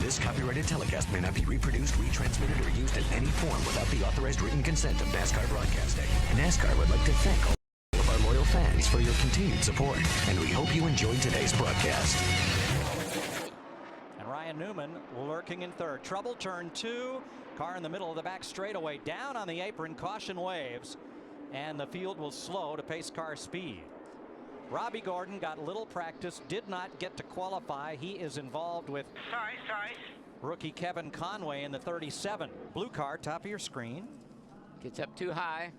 This copyrighted telecast may not be reproduced, retransmitted, or used in any form without the authorized written consent of NASCAR Broadcasting. NASCAR would like to thank all of our loyal fans for your continued support, and we hope you enjoyed today's broadcast. And Ryan Newman lurking in third. Trouble, turn 2. Car in the middle of the back straightaway. Down on the apron, caution waves. And the field will slow to pace car speed. Robbie Gordon got little practice, did not get to qualify. He is involved with rookie Kevin Conway in the 37. Blue car, top of your screen. Gets up too high.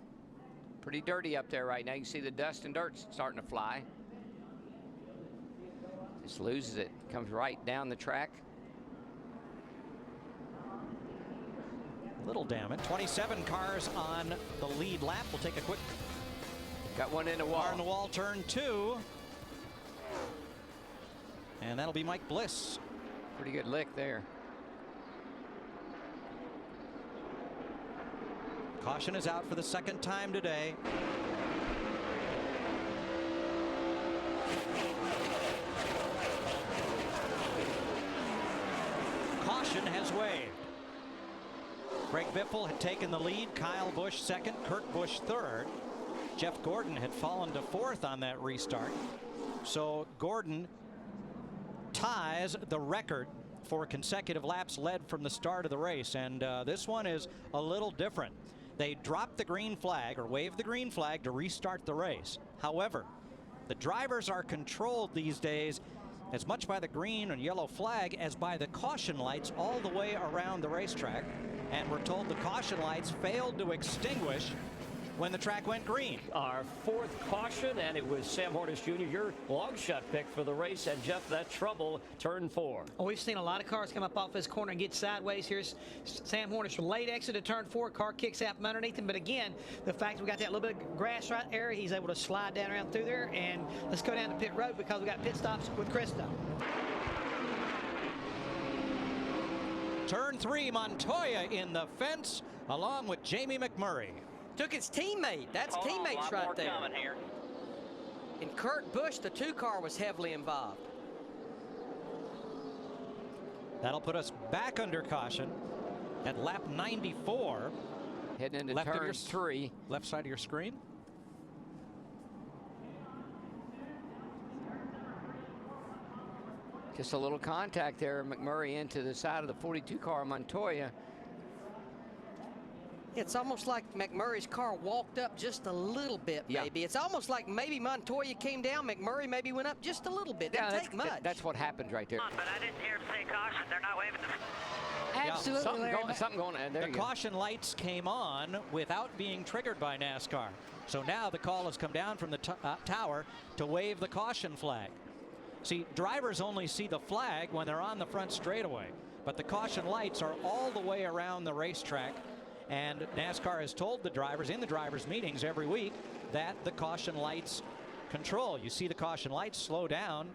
Pretty dirty up there right now. You can see the dust and dirt starting to fly. Just loses it. Comes right down the track. Little damage. 27 cars on the lead lap. We'll take a quick. Got one in the wall. Car in the wall, turn 2. And that'll be Mike Bliss. Pretty good lick there. Caution is out for the second time today. Caution has waved. Greg Biffle had taken the lead. Kyle Busch second. Kurt Busch third. Jeff Gordon had fallen to fourth on that restart. So Gordon ties the record for consecutive laps led from the start of the race. And this one is a little different. They dropped the green flag or waved the green flag to restart the race. However, the drivers are controlled these days as much by the green and yellow flag as by the caution lights all the way around the racetrack. And we're told the caution lights failed to extinguish when the track went green. Our fourth caution, and it was Sam Hornish Jr., your long shot pick for the race. And Jeff, that trouble, turn 4. Oh, we've seen a lot of cars come up off this corner and get sideways. Here's Sam Hornish, late exit to turn 4. Car kicks out from underneath him. But again, the fact we got that little bit of grass right there, he's able to slide down around through there. And let's go down to pit road because we got pit stops with Krista. Turn 3, Montoya in the fence along with Jamie McMurray. Took his teammate. That's teammates right there. And Kurt Busch, the 2 car, was heavily involved. That'll put us back under caution at lap 94. Heading into turn 3. Left side of your screen. Just a little contact there. McMurray into the side of the 42 car, Montoya. It's almost like McMurray's car walked up just a little bit, maybe. It's almost like maybe Montoya came down, McMurray maybe went up just a little bit. Didn't take much. That's what happens right there. But I didn't hear him say caution. They're not waving the... Absolutely. Something going on. There the caution lights came on without being triggered by NASCAR. So now the call has come down from the tower to wave the caution flag. See, drivers only see the flag when they're on the front straightaway, but the caution lights are all the way around the racetrack. And NASCAR has told the drivers in the drivers' meetings every week that the caution lights control. You see the caution lights slow down,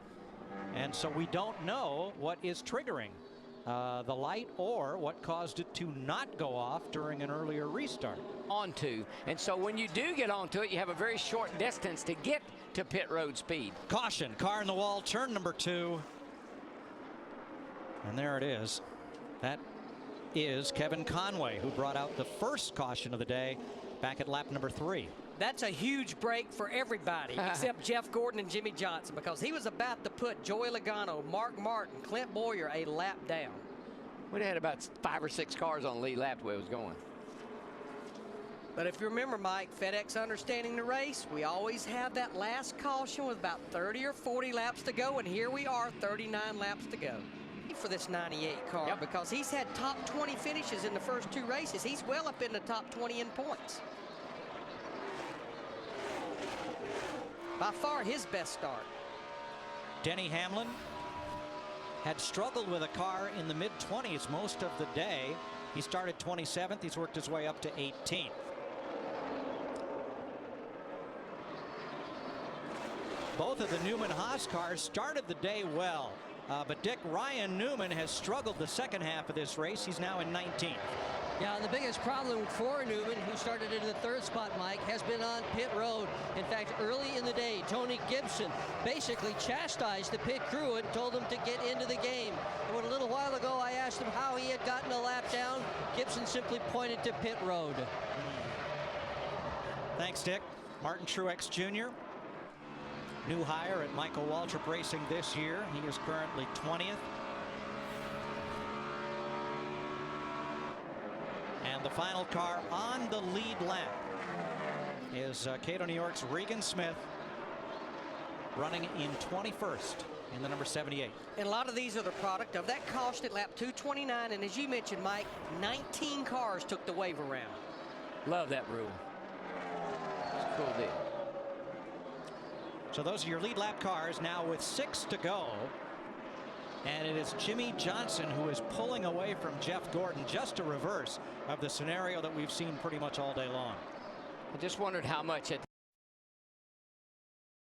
and so we don't know what is triggering the light or what caused it to not go off during an earlier restart. Onto, and so when you do get onto it, you have a very short distance to get to pit road speed. Caution, car in the wall, turn number 2. And there it is. That is Kevin Conway, who brought out the first caution of the day back at lap number 3. That's a huge break for everybody except Jeff Gordon and Jimmy Johnson, because he was about to put Joey Logano, Mark Martin, Clint Boyer a lap down. We'd had about 5 or 6 cars on the lead lap the way it was going. But if you remember, Mike, FedEx understanding the race, we always have that last caution with about 30 or 40 laps to go, and here we are, 39 laps to go for this 98 car, because he's had top 20 finishes in the first 2 races. He's well up in the top 20 in points. By far his best start. Denny Hamlin had struggled with a car in the mid-20s most of the day. He started 27th. He's worked his way up to 18th. Both of the Newman-Haas cars started the day well. But Ryan Newman has struggled the second half of this race. He's now in 19th. Yeah, and the biggest problem for Newman, who started in the 3rd spot, Mike, has been on pit road. In fact, early in the day, Tony Gibson basically chastised the pit crew and told them to get into the game. And when a little while ago I asked him how he had gotten a lap down, Gibson simply pointed to pit road. Thanks, Dick. Martin Truex Jr., new hire at Michael Waltrip Racing this year. He is currently 20th. And the final car on the lead lap is Cato, New York's Regan Smith, running in 21st in the number 78. And a lot of these are the product of that caution at lap 229. And as you mentioned, Mike, 19 cars took the wave around. Love that rule. It's a cool deal. So those are your lead lap cars now with 6 to go. And it is Jimmy Johnson who is pulling away from Jeff Gordon, just a reverse of the scenario that we've seen pretty much all day long. I just wondered how much at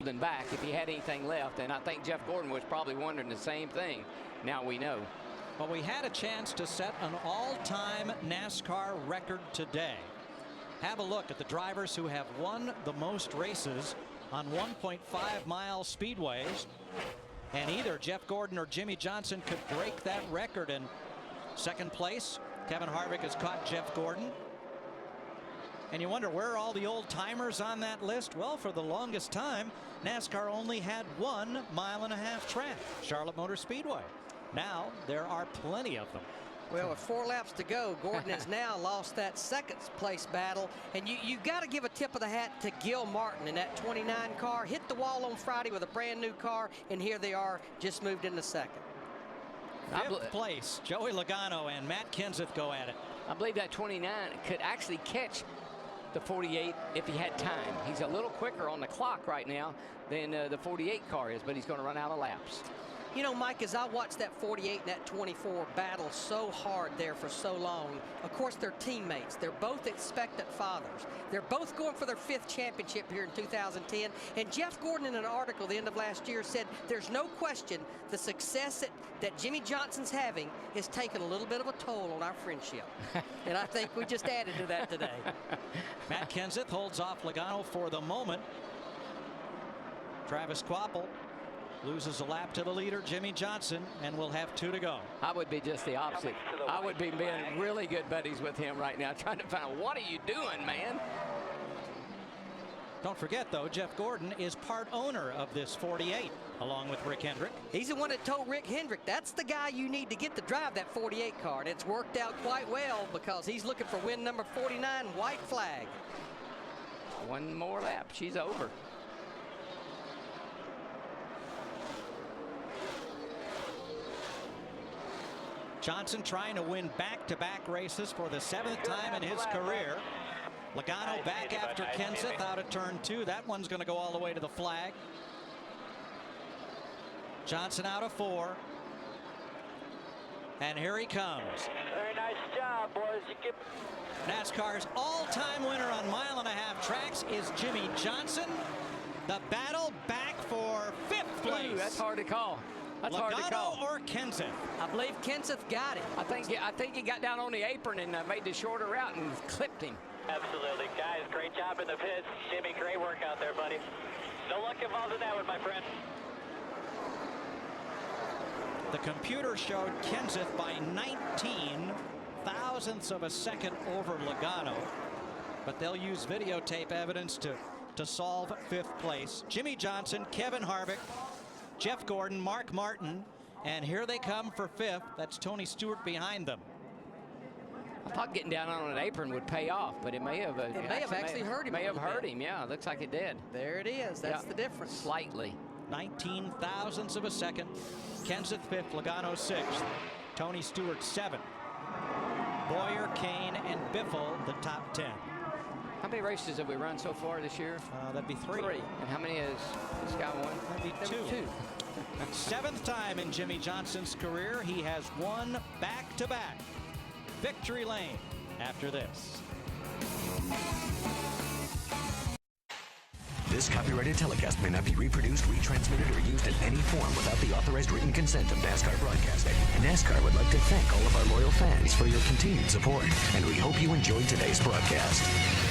and back if he had anything left, and I think Jeff Gordon was probably wondering the same thing. Now we know. Well, we had a chance to set an all-time NASCAR record today. Have a look at the drivers who have won the most races on 1.5-mile speedways. And either Jeff Gordon or Jimmy Johnson could break that record. In second place, Kevin Harvick has caught Jeff Gordon. And you wonder, where are all the old timers on that list? Well, for the longest time, NASCAR only had 1.5 mile track, Charlotte Motor Speedway. Now there are plenty of them. Well, with 4 laps to go, Gordon has now lost that 2nd place battle. And you've got to give a tip of the hat to Gil Martin in that 29 car. Hit the wall on Friday with a brand new car, and here they are, just moved into 2nd. 5th place, Joey Logano and Matt Kenseth go at it. I believe that 29 could actually catch the 48 if he had time. He's a little quicker on the clock right now than the 48 car is, but he's going to run out of laps. You know, Mike, as I watched that 48 and that 24 battle so hard there for so long, of course, they're teammates. They're both expectant fathers. They're both going for their 5th championship here in 2010. And Jeff Gordon, in an article at the end of last year, said there's no question the success that Jimmy Johnson's having has taken a little bit of a toll on our friendship. And I think we just added to that today. Matt Kenseth holds off Logano for the moment. Travis Kvapil loses a lap to the leader, Jimmy Johnson, and we'll have 2 to go. I would be just the opposite. I would be being really good buddies with him right now, trying to find out, what are you doing, man? Don't forget, though, Jeff Gordon is part owner of this 48, along with Rick Hendrick. He's the one that told Rick Hendrick, that's the guy you need to get to drive that 48 car. And it's worked out quite well because he's looking for win number 49, white flag. 1 more lap. She's over. Johnson trying to win back-to-back races for the 7th time in his career. Logano back after Kenseth out of turn 2. That one's going to go all the way to the flag. Johnson out of 4. And here he comes. Very nice job, boys. NASCAR's all-time winner on 1.5 tracks is Jimmy Johnson. The battle back for 5th place. Ooh, that's hard to call. That's Logano hard to call. or Kenseth? I believe Kenseth got it. I think he got down on the apron and made the shorter route and clipped him. Absolutely. Guys, great job in the pits. Jimmy, great work out there, buddy. No luck involved in that one, my friend. The computer showed Kenseth by 19 thousandths of a second over Logano, but they'll use videotape evidence to solve 5th place. Jimmy Johnson, Kevin Harvick, Jeff Gordon, Mark Martin, and here they come for 5th. That's Tony Stewart behind them. I thought getting down on an apron would pay off, but it may have. Actually hurt him. May have hurt him. Yeah, it looks like it did. There it is. That's the difference. Slightly. 19 thousandths of a second. Kenseth 5th, Logano 6th, Tony Stewart 7th. Boyer, Kane, and Biffle the top 10. How many races have we run so far this year? That'd be 3. And how many has this guy won? That'd be 2. 7th time in Jimmy Johnson's career. He has won back-to-back. Victory lane after this. This copyrighted telecast may not be reproduced, retransmitted, or used in any form without the authorized written consent of NASCAR Broadcasting. NASCAR would like to thank all of our loyal fans for your continued support, and we hope you enjoyed today's broadcast.